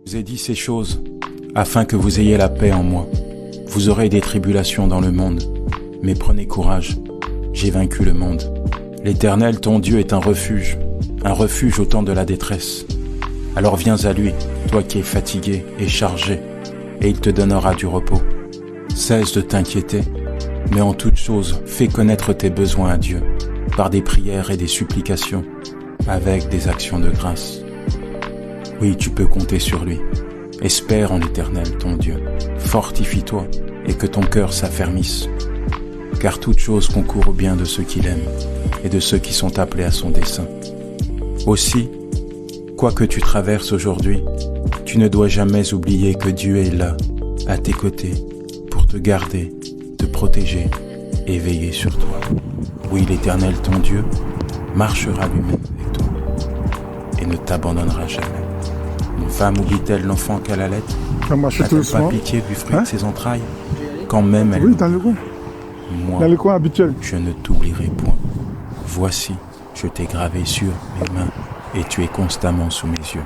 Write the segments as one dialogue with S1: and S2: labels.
S1: Je vous ai dit ces choses afin que vous ayez la paix en moi. Vous aurez des tribulations dans le monde, mais prenez courage, j'ai vaincu le monde. L'Éternel, ton Dieu, est un refuge au temps de la détresse. Alors viens à lui, toi qui es fatigué et chargé, et il te donnera du repos. Cesse de t'inquiéter, mais en toute chose, fais connaître tes besoins à Dieu, par des prières et des supplications, avec des actions de grâce. Oui, tu peux compter sur lui. Espère en l'Éternel, ton Dieu. Fortifie-toi et que ton cœur s'affermisse. Car toute chose concourt au bien de ceux qui l'aiment et de ceux qui sont appelés à son dessein. Aussi, quoi que tu traverses aujourd'hui, tu ne dois jamais oublier que Dieu est là, à tes côtés, pour te garder, te protéger et veiller sur toi. Oui, l'Éternel, ton Dieu, marchera lui-même avec toi et ne t'abandonnera jamais. Une femme oublie-t-elle l'enfant qu'elle allait? N'a-t-elle pas pitié du fruit de ses entrailles? Quand même elle...
S2: Oui, dans le coin.
S1: Moi,
S2: dans le coin habituel.
S1: Je ne t'oublierai point. Voici, je t'ai gravé sur mes mains et tu es constamment sous mes yeux.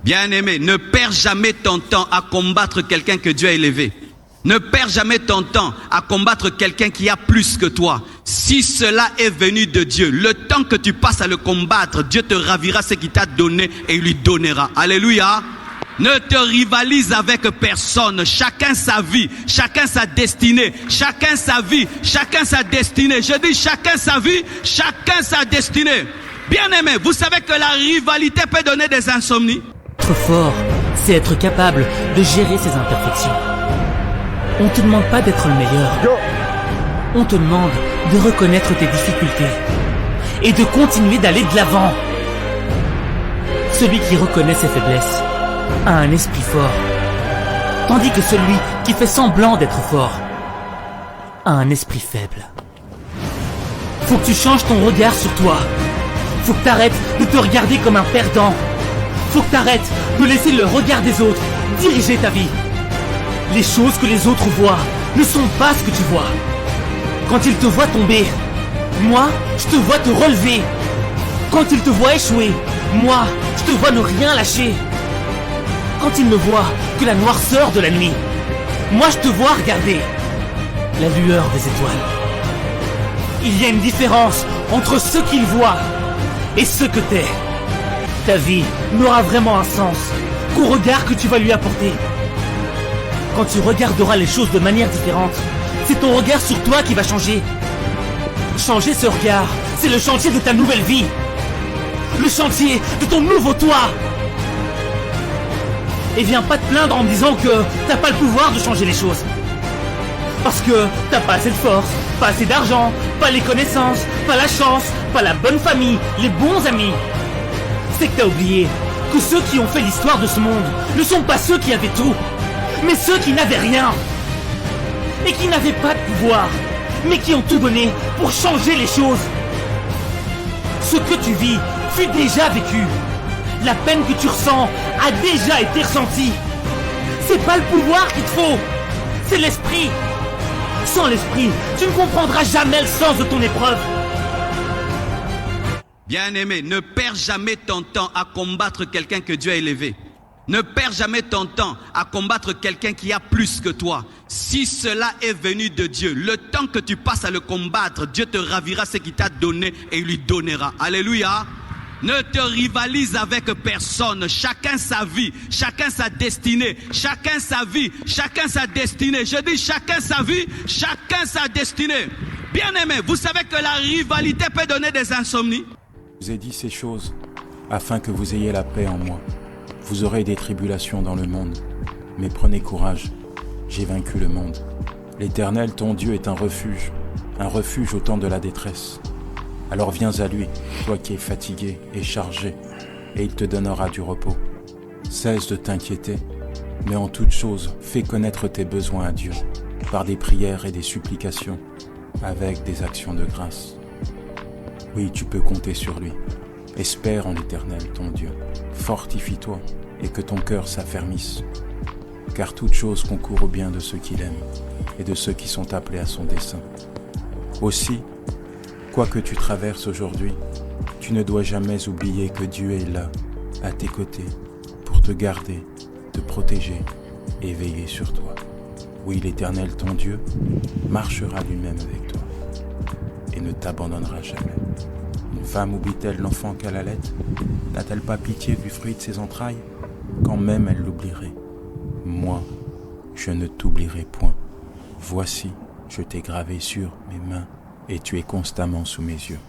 S3: Bien-aimé, ne perds jamais ton temps à combattre quelqu'un que Dieu a élevé. Ne perds jamais ton temps à combattre quelqu'un qui a plus que toi. Si cela est venu de Dieu, le temps que tu passes à le combattre, Dieu te ravira ce qu'il t'a donné et il lui donnera. Alléluia. Ne te rivalise avec personne. Chacun sa vie, chacun sa destinée. Chacun sa vie, chacun sa destinée. Je dis chacun sa vie, chacun sa destinée. Bien-aimé, vous savez que la rivalité peut donner des insomnies.
S4: Être fort, c'est être capable de gérer ses imperfections. On ne te demande pas d'être le meilleur. On te demande de reconnaître tes difficultés et de continuer d'aller de l'avant. Celui qui reconnaît ses faiblesses a un esprit fort, tandis que celui qui fait semblant d'être fort a un esprit faible. Faut que tu changes ton regard sur toi. Faut que t'arrêtes de te regarder comme un perdant. Faut que t'arrêtes de laisser le regard des autres diriger ta vie. Les choses que les autres voient ne sont pas ce que tu vois. Quand ils te voient tomber, moi, je te vois te relever. Quand ils te voient échouer, moi, je te vois ne rien lâcher. Quand ils ne voient que la noirceur de la nuit, moi, je te vois regarder la lueur des étoiles. Il y a une différence entre ce qu'ils voient et ce que t'es. Ta vie n'aura vraiment un sens qu'au regard que tu vas lui apporter. Quand tu regarderas les choses de manière différente, c'est ton regard sur toi qui va changer. Changer ce regard, c'est le chantier de ta nouvelle vie. Le chantier de ton nouveau toi. Et viens pas te plaindre en me disant que t'as pas le pouvoir de changer les choses. Parce que t'as pas assez de force, pas assez d'argent, pas les connaissances, pas la chance, pas la bonne famille, les bons amis. C'est que t'as oublié que ceux qui ont fait l'histoire de ce monde ne sont pas ceux qui avaient tout, mais ceux qui n'avaient rien. Et qui n'avaient pas de pouvoir, mais qui ont tout donné pour changer les choses. Ce que tu vis fut déjà vécu. La peine que tu ressens a déjà été ressentie. C'est pas le pouvoir qu'il te faut, c'est l'esprit. Sans l'esprit, tu ne comprendras jamais le sens de ton épreuve.
S3: Bien-aimé, ne perds jamais ton temps à combattre quelqu'un que Dieu a élevé. Ne perds jamais ton temps à combattre quelqu'un qui a plus que toi. Si cela est venu de Dieu, le temps que tu passes à le combattre, Dieu te ravira ce qu'il t'a donné et il lui donnera. Alléluia. Ne te rivalise avec personne. Chacun sa vie, chacun sa destinée. Chacun sa vie, chacun sa destinée. Je dis chacun sa vie, chacun sa destinée. Bien-aimé, vous savez que la rivalité peut donner des insomnies.
S1: Je vous ai dit ces choses afin que vous ayez la paix en moi. Vous aurez des tribulations dans le monde, mais prenez courage, j'ai vaincu le monde. L'Éternel, ton Dieu, est un refuge au temps de la détresse. Alors viens à lui, toi qui es fatigué et chargé, et il te donnera du repos. Cesse de t'inquiéter, mais en toute chose, fais connaître tes besoins à Dieu, par des prières et des supplications, avec des actions de grâce. Oui, tu peux compter sur lui. Espère en l'Éternel, ton Dieu. Fortifie-toi et que ton cœur s'affermisse. Car toute chose concourt au bien de ceux qui l'aiment et de ceux qui sont appelés à son dessein. Aussi, Quoi que tu traverses aujourd'hui, tu ne dois jamais oublier que Dieu est là, à tes côtés, pour te garder, te protéger et veiller sur toi. Oui, l'Éternel, ton Dieu, marchera lui-même avec toi et ne t'abandonnera jamais. Une femme oublie-t-elle l'enfant qu'elle allait? N'a-t-elle pas pitié du fruit de ses entrailles? Quand même elle l'oublierait. Moi, je ne t'oublierai point. Voici, je t'ai gravé sur mes mains et tu es constamment sous mes yeux.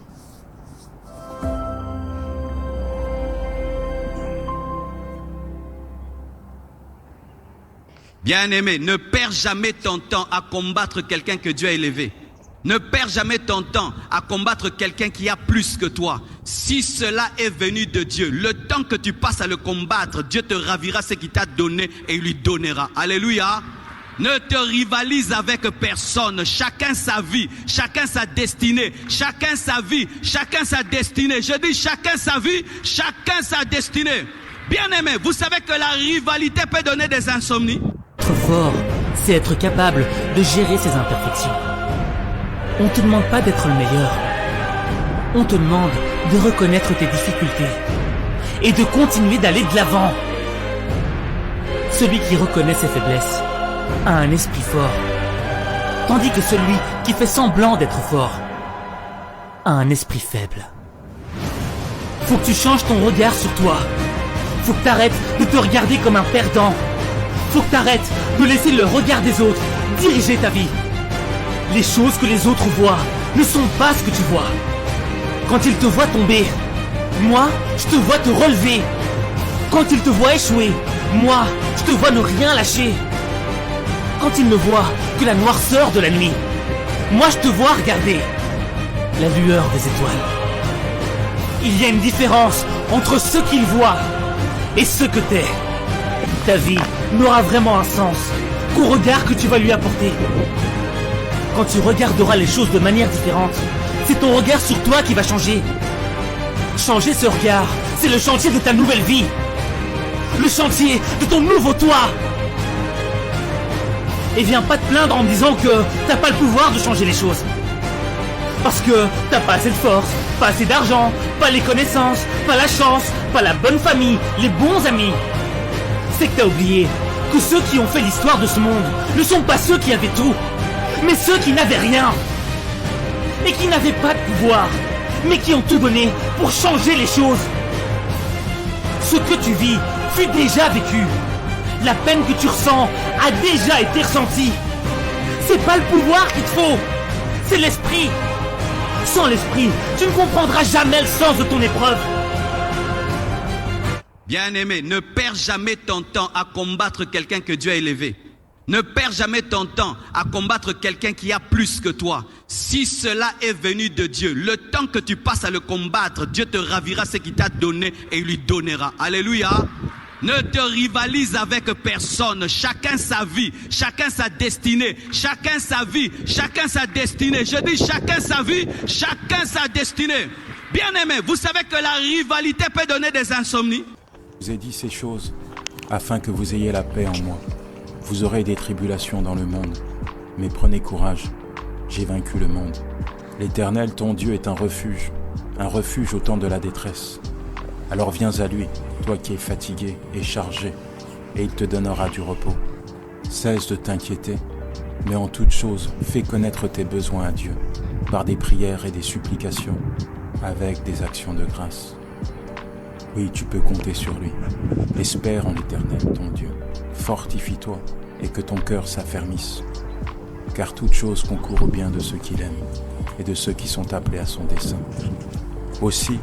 S3: Bien-aimé, ne perds jamais ton temps à combattre quelqu'un que Dieu a élevé. Ne perds jamais ton temps à combattre quelqu'un qui a plus que toi. Si cela est venu de Dieu, le temps que tu passes à le combattre, Dieu te ravira ce qu'il t'a donné et il lui donnera. Alléluia. Ne te rivalise avec personne. Chacun sa vie, chacun sa destinée. Chacun sa vie, chacun sa destinée. Je dis chacun sa vie, chacun sa destinée. Bien-aimé, vous savez que la rivalité peut donner des insomnies.
S4: Être fort, c'est être capable de gérer ses imperfections. On te demande pas d'être le meilleur. On te demande de reconnaître tes difficultés et de continuer d'aller de l'avant. Celui qui reconnaît ses faiblesses a un esprit fort, tandis que celui qui fait semblant d'être fort a un esprit faible. Faut que tu changes ton regard sur toi. Faut que t'arrêtes de te regarder comme un perdant. Faut que t'arrêtes de laisser le regard des autres diriger ta vie. Les choses que les autres voient ne sont pas ce que tu vois. Quand ils te voient tomber, moi, je te vois te relever. Quand ils te voient échouer, moi, je te vois ne rien lâcher. Quand ils ne voient que la noirceur de la nuit, moi, je te vois regarder la lueur des étoiles. Il y a une différence entre ce qu'ils voient et ce que t'es. Ta vie n'aura vraiment un sens qu'au regard que tu vas lui apporter. Quand tu regarderas les choses de manière différente, c'est ton regard sur toi qui va changer. Changer ce regard, c'est le chantier de ta nouvelle vie. Le chantier de ton nouveau toi. Et viens pas te plaindre en me disant que t'as pas le pouvoir de changer les choses. Parce que t'as pas assez de force, pas assez d'argent, pas les connaissances, pas la chance, pas la bonne famille, les bons amis. C'est que t'as oublié que ceux qui ont fait l'histoire de ce monde ne sont pas ceux qui avaient tout, mais ceux qui n'avaient rien. Et qui n'avaient pas de pouvoir, mais qui ont tout donné pour changer les choses. Ce que tu vis fut déjà vécu. La peine que tu ressens a déjà été ressentie. C'est pas le pouvoir qu'il te faut, c'est l'esprit. Sans l'esprit, tu ne comprendras jamais le sens de ton épreuve.
S3: Bien-aimé, ne perds jamais ton temps à combattre quelqu'un que Dieu a élevé. Ne perds jamais ton temps à combattre quelqu'un qui a plus que toi. Si cela est venu de Dieu, le temps que tu passes à le combattre, Dieu te ravira ce qu'il t'a donné et il lui donnera. Alléluia. Ne te rivalise avec personne. Chacun sa vie, chacun sa destinée. Chacun sa vie, chacun sa destinée. Je dis chacun sa vie, chacun sa destinée. Bien-aimé, vous savez que la rivalité peut donner des insomnies.
S1: Je vous ai dit ces choses afin que vous ayez la paix en moi. Vous aurez des tribulations dans le monde, mais prenez courage, j'ai vaincu le monde. L'Éternel, ton Dieu, est un refuge au temps de la détresse. Alors viens à lui, toi qui es fatigué et chargé, et il te donnera du repos. Cesse de t'inquiéter, mais en toute chose, fais connaître tes besoins à Dieu, par des prières et des supplications, avec des actions de grâce. Oui, tu peux compter sur lui. Espère en l'Éternel, ton Dieu. Fortifie-toi et que ton cœur s'affermisse. Car toute chose concourt au bien de ceux qui l'aiment et de ceux qui sont appelés à son dessein. Aussi,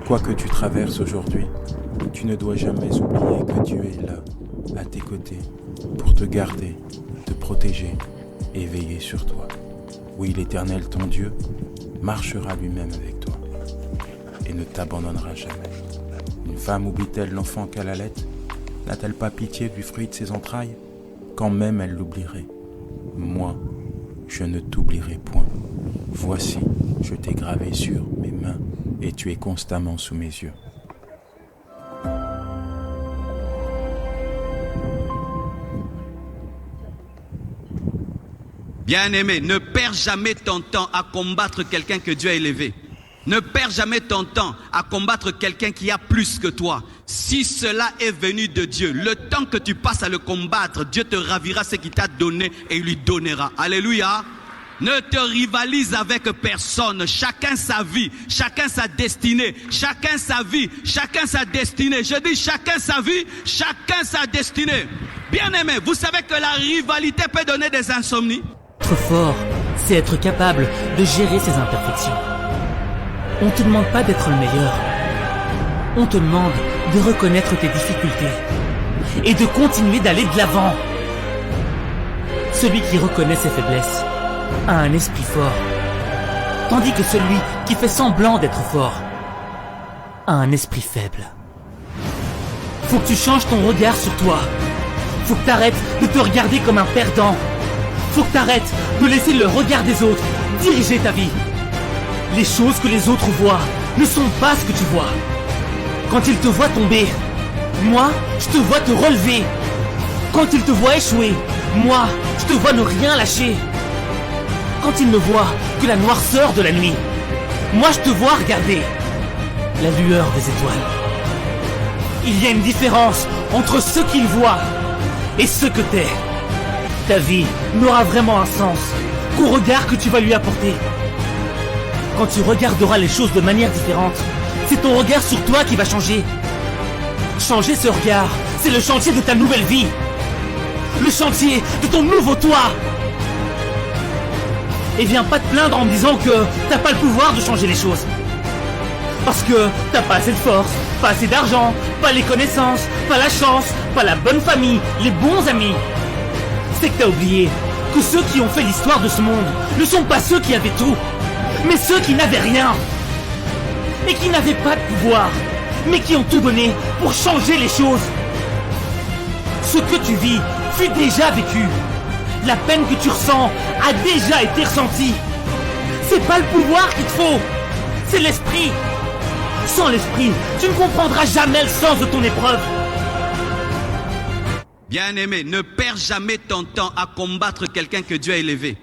S1: quoi que tu traverses aujourd'hui, tu ne dois jamais oublier que Dieu est là, à tes côtés, pour te garder, te protéger et veiller sur toi. Oui, l'Éternel, ton Dieu, marchera lui-même avec toi et ne t'abandonnera jamais. Une femme oublie-t-elle l'enfant qu'elle allait? N'a-t-elle pas pitié du fruit de ses entrailles? Quand même elle l'oublierait. Moi, je ne t'oublierai point. Voici, je t'ai gravé sur mes mains et tu es constamment sous mes yeux.
S3: Bien-aimé, ne perds jamais ton temps à combattre quelqu'un que Dieu a élevé. Ne perds jamais ton temps à combattre quelqu'un qui a plus que toi. Si cela est venu de Dieu, le temps que tu passes à le combattre, Dieu te ravira ce qu'il t'a donné et il lui donnera. Alléluia. Ne te rivalise avec personne. Chacun sa vie, chacun sa destinée. Chacun sa vie, chacun sa destinée. Je dis chacun sa vie, chacun sa destinée. Bien-aimé, vous savez que la rivalité peut donner des insomnies.
S4: Être fort, c'est être capable de gérer ses imperfections. On te demande pas d'être le meilleur. On te demande de reconnaître tes difficultés et de continuer d'aller de l'avant. Celui qui reconnaît ses faiblesses a un esprit fort, tandis que celui qui fait semblant d'être fort a un esprit faible. Faut que tu changes ton regard sur toi. Faut que t'arrêtes de te regarder comme un perdant. Faut que t'arrêtes de laisser le regard des autres diriger ta vie. Les choses que les autres voient ne sont pas ce que tu vois. Quand ils te voient tomber, moi, je te vois te relever. Quand ils te voient échouer, moi, je te vois ne rien lâcher. Quand ils ne voient que la noirceur de la nuit, moi, je te vois regarder la lueur des étoiles. Il y a une différence entre ce qu'ils voient et ce que t'es. Ta vie n'aura vraiment un sens qu'au regard que tu vas lui apporter. Quand tu regarderas les choses de manière différente, c'est ton regard sur toi qui va changer. Changer ce regard, c'est le chantier de ta nouvelle vie. Le chantier de ton nouveau toi. Et viens pas te plaindre en me disant que t'as pas le pouvoir de changer les choses. Parce que t'as pas assez de force, pas assez d'argent, pas les connaissances, pas la chance, pas la bonne famille, les bons amis. C'est que t'as oublié que ceux qui ont fait l'histoire de ce monde ne sont pas ceux qui avaient tout, mais ceux qui n'avaient rien. Et qui n'avaient pas de pouvoir, mais qui ont tout donné pour changer les choses. Ce que tu vis fut déjà vécu. La peine que tu ressens a déjà été ressentie. C'est pas le pouvoir qu'il te faut, c'est l'esprit. Sans l'esprit, tu ne comprendras jamais le sens de ton épreuve.
S3: Bien-aimé, ne perds jamais ton temps à combattre quelqu'un que Dieu a élevé.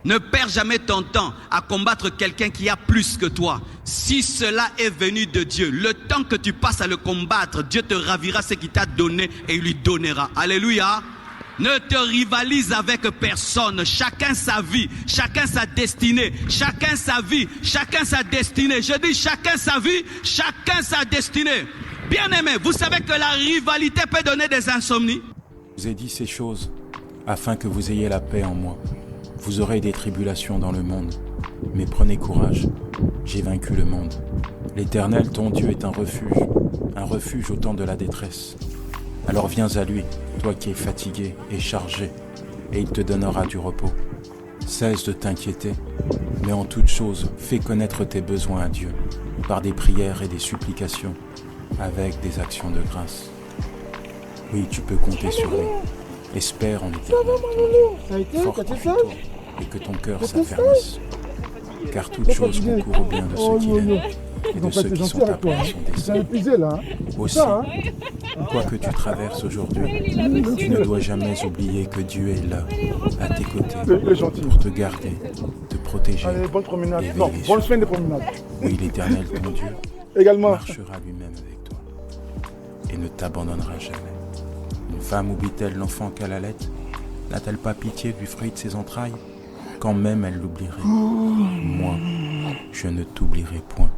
S3: Ne perds jamais ton temps à combattre quelqu'un qui a plus que toi. Si cela est venu de Dieu, le temps que tu passes à le combattre, Dieu te ravira ce qu'il t'a donné et il lui donnera. Alléluia. Ne te rivalise avec personne. Chacun sa vie, chacun sa destinée. Chacun sa vie, chacun sa destinée. Je dis chacun sa vie, chacun sa destinée. Bien-aimé, vous savez que la rivalité peut donner des insomnies.
S1: Je vous ai dit ces choses afin que vous ayez la paix en moi. Vous aurez des tribulations dans le monde, mais prenez courage, j'ai vaincu le monde. L'Éternel, ton Dieu, est un refuge au temps de la détresse. Alors viens à lui, toi qui es fatigué et chargé, et il te donnera du repos. Cesse de t'inquiéter, mais en toute chose, fais connaître tes besoins à Dieu, par des prières et des supplications, avec des actions de grâce. Oui, tu peux compter sur lui. Espère en l'Éternel. Fortifie-toi et que ton cœur s'affermisse. Car toute chose concourt au bien de ceux qui l'aiment et de ceux qui sont appelés à son dessein. Aussi, quoi que tu traverses aujourd'hui, tu ne dois jamais oublier que Dieu est là, à tes côtés, pour te garder, te protéger et veiller sur toi. Oui, l'Éternel, ton Dieu, marchera lui-même avec toi et ne t'abandonnera jamais. Une femme oublie-t-elle l'enfant qu'elle allait? N'a-t-elle pas pitié du fruit de ses entrailles? Quand même elle l'oublierait. Moi, je ne t'oublierai point.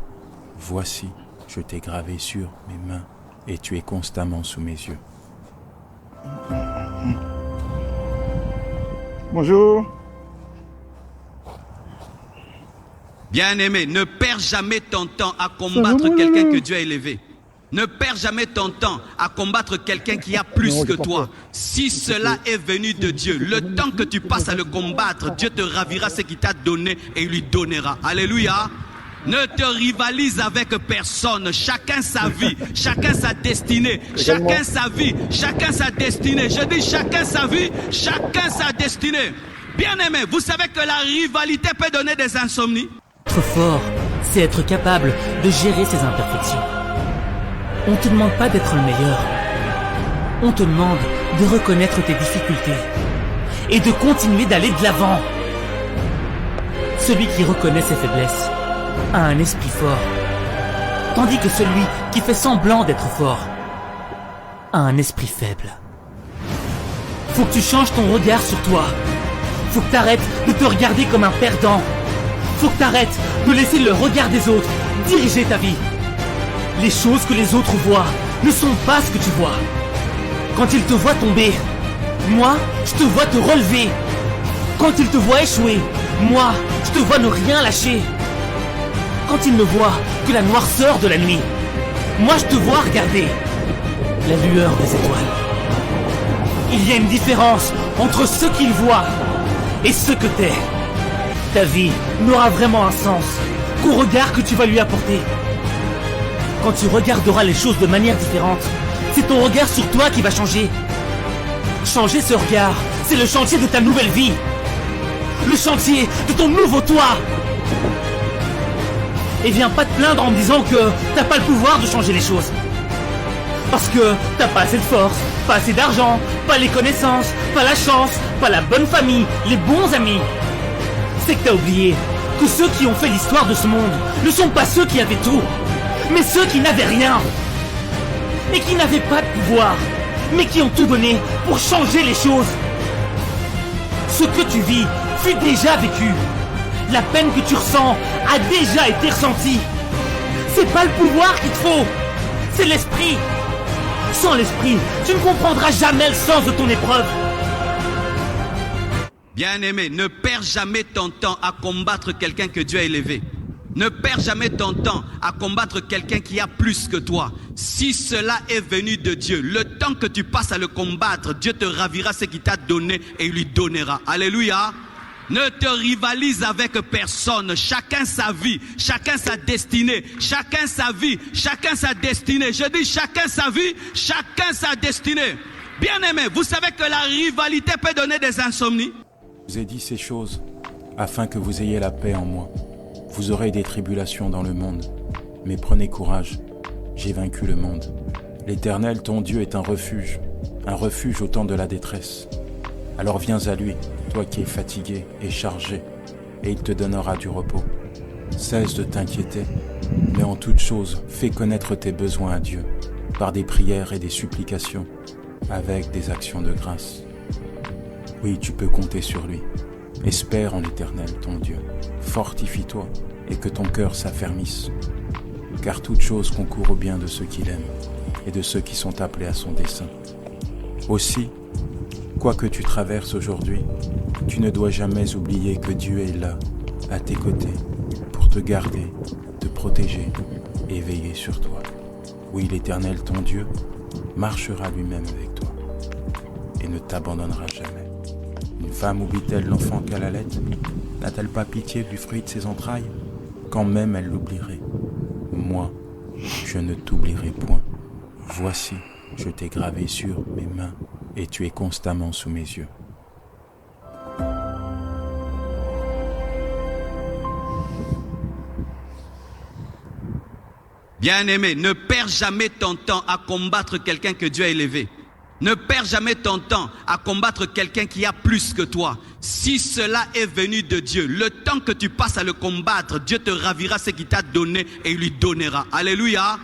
S1: Voici, je t'ai gravé sur mes mains et tu es constamment sous mes yeux.
S2: Bonjour.
S3: Bien-aimé, ne perds jamais ton temps à combattre quelqu'un que Dieu a élevé. Ne perds jamais ton temps à combattre quelqu'un qui a plus que toi. Si cela est venu de Dieu, le temps que tu passes à le combattre, Dieu te ravira ce qu'il t'a donné et il lui donnera. Alléluia. Ne te rivalise avec personne. Chacun sa vie, chacun sa destinée. Chacun sa vie, chacun sa destinée. Je dis chacun sa vie, chacun sa destinée. Bien-aimé, vous savez que la rivalité peut donner des insomnies.
S4: Être fort, c'est être capable de gérer ses imperfections. On te demande pas d'être le meilleur. On te demande de reconnaître tes difficultés et de continuer d'aller de l'avant. Celui qui reconnaît ses faiblesses a un esprit fort, tandis que celui qui fait semblant d'être fort a un esprit faible. Faut que tu changes ton regard sur toi. Faut que t'arrêtes de te regarder comme un perdant. Faut que t'arrêtes de laisser le regard des autres diriger ta vie. Les choses que les autres voient ne sont pas ce que tu vois. Quand ils te voient tomber, moi, je te vois te relever. Quand ils te voient échouer, moi, je te vois ne rien lâcher. Quand ils ne voient que la noirceur de la nuit, moi, je te vois regarder la lueur des étoiles. Il y a une différence entre ce qu'ils voient et ce que t'es. Ta vie n'aura vraiment un sens qu'au regard que tu vas lui apporter. Quand tu regarderas les choses de manière différente, c'est ton regard sur toi qui va changer. Changer ce regard, c'est le chantier de ta nouvelle vie. Le chantier de ton nouveau toi. Et viens pas te plaindre en me disant que t'as pas le pouvoir de changer les choses. Parce que t'as pas assez de force, pas assez d'argent, pas les connaissances, pas la chance, pas la bonne famille, les bons amis. C'est que t'as oublié que ceux qui ont fait l'histoire de ce monde ne sont pas ceux qui avaient tout, mais ceux qui n'avaient rien. Et qui n'avaient pas de pouvoir, mais qui ont tout donné pour changer les choses. Ce que tu vis fut déjà vécu. La peine que tu ressens a déjà été ressentie. C'est pas le pouvoir qu'il te faut, c'est l'esprit. Sans l'esprit, tu ne comprendras jamais le sens de ton épreuve.
S3: Bien-aimé, ne perds jamais ton temps à combattre quelqu'un que Dieu a élevé. Ne perds jamais ton temps à combattre quelqu'un qui a plus que toi. Si cela est venu de Dieu, le temps que tu passes à le combattre, Dieu te ravira ce qu'il t'a donné et il lui donnera. Alléluia. Ne te rivalise avec personne. Chacun sa vie, chacun sa destinée. Chacun sa vie, chacun sa destinée. Je dis chacun sa vie, chacun sa destinée. Bien-aimé, vous savez que la rivalité peut donner des insomnies.
S1: Je vous ai dit ces choses afin que vous ayez la paix en moi. Vous aurez des tribulations dans le monde, mais prenez courage, j'ai vaincu le monde. L'Éternel, ton Dieu, est un refuge au temps de la détresse. Alors viens à lui, toi qui es fatigué et chargé, et il te donnera du repos. Cesse de t'inquiéter, mais en toute chose, fais connaître tes besoins à Dieu, par des prières et des supplications, avec des actions de grâce. Oui, tu peux compter sur lui. Espère en l'Éternel, ton Dieu. Fortifie-toi et que ton cœur s'affermisse. Car toute chose concourt au bien de ceux qui l'aiment et de ceux qui sont appelés à son dessein. Aussi, quoi que tu traverses aujourd'hui, tu ne dois jamais oublier que Dieu est là, à tes côtés, pour te garder, te protéger et veiller sur toi. Oui, l'Éternel, ton Dieu, marchera lui-même avec toi et ne t'abandonnera jamais. Une femme oublie-t-elle l'enfant qu'elle allait? N'a-t-elle pas pitié du fruit de ses entrailles? Quand même elle l'oublierait. Moi, je ne t'oublierai point. Voici, je t'ai gravé sur mes mains et tu es constamment sous mes yeux.
S3: Bien-aimé, ne perds jamais ton temps à combattre quelqu'un que Dieu a élevé. Ne perds jamais ton temps à combattre quelqu'un qui a plus que toi. Si cela est venu de Dieu, le temps que tu passes à le combattre, Dieu te ravira ce qu'il t'a donné et il lui donnera. Alléluia.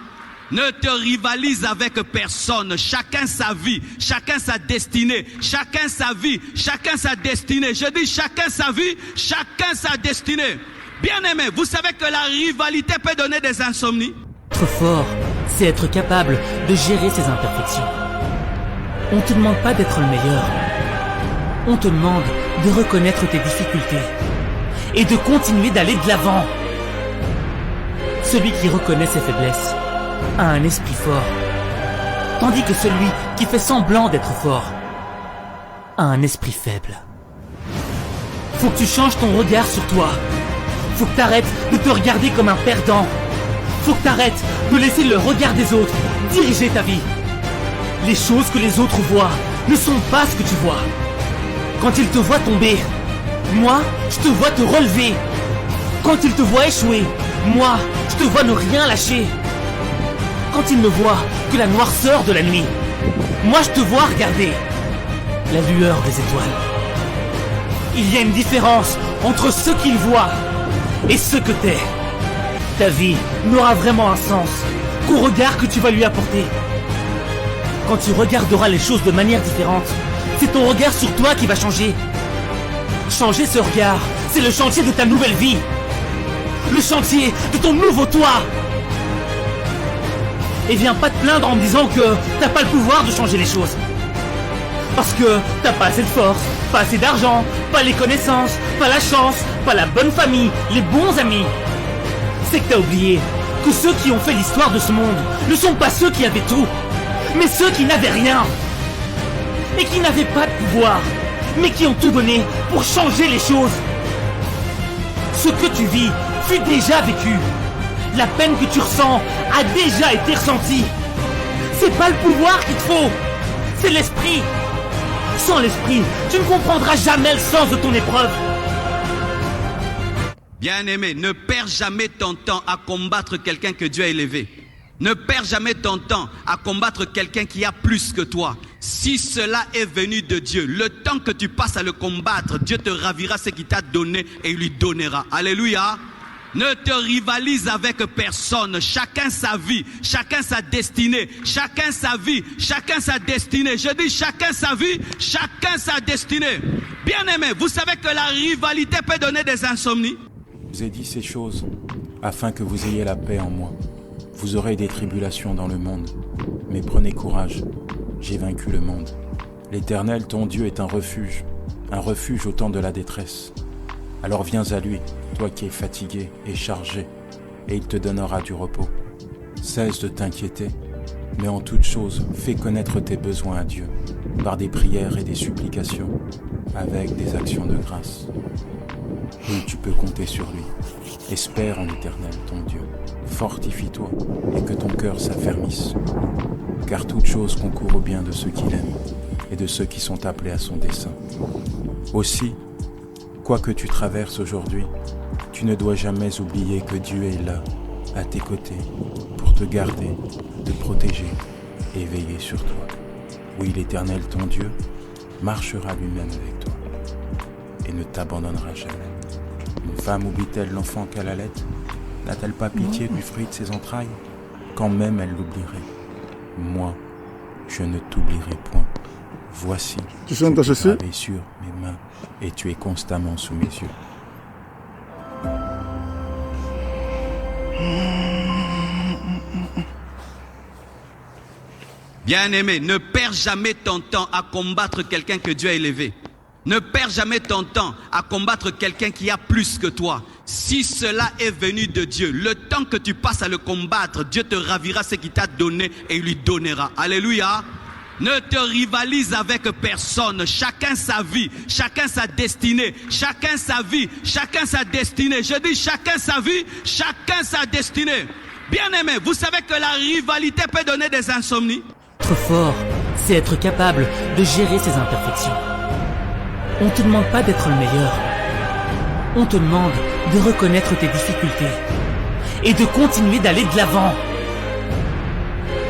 S3: Ne te rivalise avec personne. Chacun sa vie, chacun sa destinée. Chacun sa vie, chacun sa destinée. Je dis chacun sa vie, chacun sa destinée. Bien-aimé, vous savez que la rivalité peut donner des insomnies.
S4: Être fort, c'est être capable de gérer ses imperfections. On te demande pas d'être le meilleur. On te demande de reconnaître tes difficultés et de continuer d'aller de l'avant. Celui qui reconnaît ses faiblesses a un esprit fort, tandis que celui qui fait semblant d'être fort a un esprit faible. Faut que tu changes ton regard sur toi. Faut que t'arrêtes de te regarder comme un perdant. Faut que t'arrêtes de laisser le regard des autres diriger ta vie. Les choses que les autres voient ne sont pas ce que tu vois. Quand ils te voient tomber, moi, je te vois te relever. Quand ils te voient échouer, moi, je te vois ne rien lâcher. Quand ils ne voient que la noirceur de la nuit, moi, je te vois regarder la lueur des étoiles. Il y a une différence entre ce qu'ils voient et ce que t'es. Ta vie n'aura vraiment un sens qu'au regard que tu vas lui apporter. Quand tu regarderas les choses de manière différente, c'est ton regard sur toi qui va changer. Changer ce regard, c'est le chantier de ta nouvelle vie. Le chantier de ton nouveau toi. Et viens pas te plaindre en me disant que t'as pas le pouvoir de changer les choses. Parce que t'as pas assez de force, pas assez d'argent, pas les connaissances, pas la chance, pas la bonne famille, les bons amis. C'est que t'as oublié que ceux qui ont fait l'histoire de ce monde ne sont pas ceux qui avaient tout, mais ceux qui n'avaient rien. Et qui n'avaient pas de pouvoir, mais qui ont tout donné pour changer les choses. Ce que tu vis fut déjà vécu. La peine que tu ressens a déjà été ressentie. C'est pas le pouvoir qu'il te faut, c'est l'esprit. Sans l'esprit, tu ne comprendras jamais le sens de ton épreuve.
S3: Bien-aimé, ne perds jamais ton temps à combattre quelqu'un que Dieu a élevé. Ne perds jamais ton temps à combattre quelqu'un qui a plus que toi. Si cela est venu de Dieu, le temps que tu passes à le combattre, Dieu te ravira ce qu'il t'a donné et il lui donnera. Alléluia. Ne te rivalise avec personne. Chacun sa vie, chacun sa destinée. Chacun sa vie, chacun sa destinée. Je dis chacun sa vie, chacun sa destinée. Bien-aimé, vous savez que la rivalité peut donner des insomnies.
S1: Je vous ai dit ces choses afin que vous ayez la paix en moi. Vous aurez des tribulations dans le monde, mais prenez courage, j'ai vaincu le monde. L'Éternel, ton Dieu, est un refuge au temps de la détresse. Alors viens à lui, toi qui es fatigué et chargé, et il te donnera du repos. Cesse de t'inquiéter, mais en toute chose, fais connaître tes besoins à Dieu, par des prières et des supplications, avec des actions de grâce. Oui, tu peux compter sur lui. Espère en l'Éternel, ton Dieu. Fortifie-toi et que ton cœur s'affermisse. Car toute chose concourt au bien de ceux qui l'aiment et de ceux qui sont appelés à son dessein. Aussi, quoi que tu traverses aujourd'hui, tu ne dois jamais oublier que Dieu est là, à tes côtés, pour te garder, te protéger et veiller sur toi. Oui, l'Éternel, ton Dieu, marchera lui-même avec toi et ne t'abandonnera jamais. Une femme oublie-t-elle l'enfant qu'elle allait? N'a-t-elle pas pitié du fruit de ses entrailles? Quand même elle l'oublierait. Moi, je ne t'oublierai point. Voici,
S2: tu sens
S1: je suis gravé sur mes mains et tu es constamment sous mes yeux.
S3: Bien-aimé, ne perds jamais ton temps à combattre quelqu'un que Dieu a élevé. Ne perds jamais ton temps à combattre quelqu'un qui a plus que toi. Si cela est venu de Dieu, le temps que tu passes à le combattre, Dieu te ravira ce qu'il t'a donné et il lui donnera. Alléluia. Ne te rivalise avec personne. Chacun sa vie, chacun sa destinée. Chacun sa vie, chacun sa destinée. Je dis chacun sa vie, chacun sa destinée. Bien-aimé, vous savez que la rivalité peut donner des insomnies.
S4: Être fort, c'est être capable de gérer ses imperfections. On te demande pas d'être le meilleur. On te demande de reconnaître tes difficultés et de continuer d'aller de l'avant.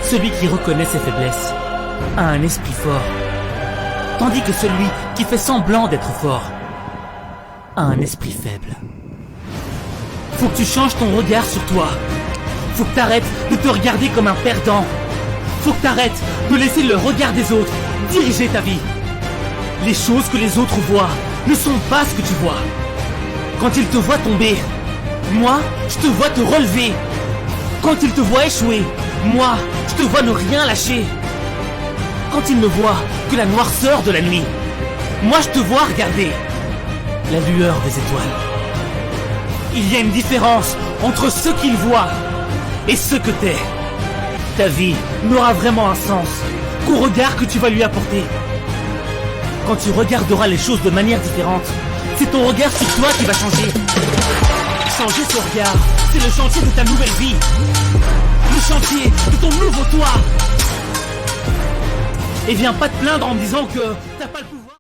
S4: Celui qui reconnaît ses faiblesses a un esprit fort, tandis que celui qui fait semblant d'être fort a un esprit faible. Faut que tu changes ton regard sur toi. Faut que t'arrêtes de te regarder comme un perdant. Faut que t'arrêtes de laisser le regard des autres diriger ta vie. Les choses que les autres voient ne sont pas ce que tu vois. Quand ils te voient tomber, moi, je te vois te relever. Quand ils te voient échouer, moi, je te vois ne rien lâcher. Quand ils ne voient que la noirceur de la nuit, moi, je te vois regarder la lueur des étoiles. Il y a une différence entre ce qu'ils voient et ce que t'es. Ta vie n'aura vraiment un sens qu'au regard que tu vas lui apporter. Quand tu regarderas les choses de manière différente, c'est ton regard sur toi qui va changer. Changer ce regard, c'est le chantier de ta nouvelle vie. Le chantier de ton nouveau toi. Et viens pas te plaindre en me disant que t'as pas le pouvoir.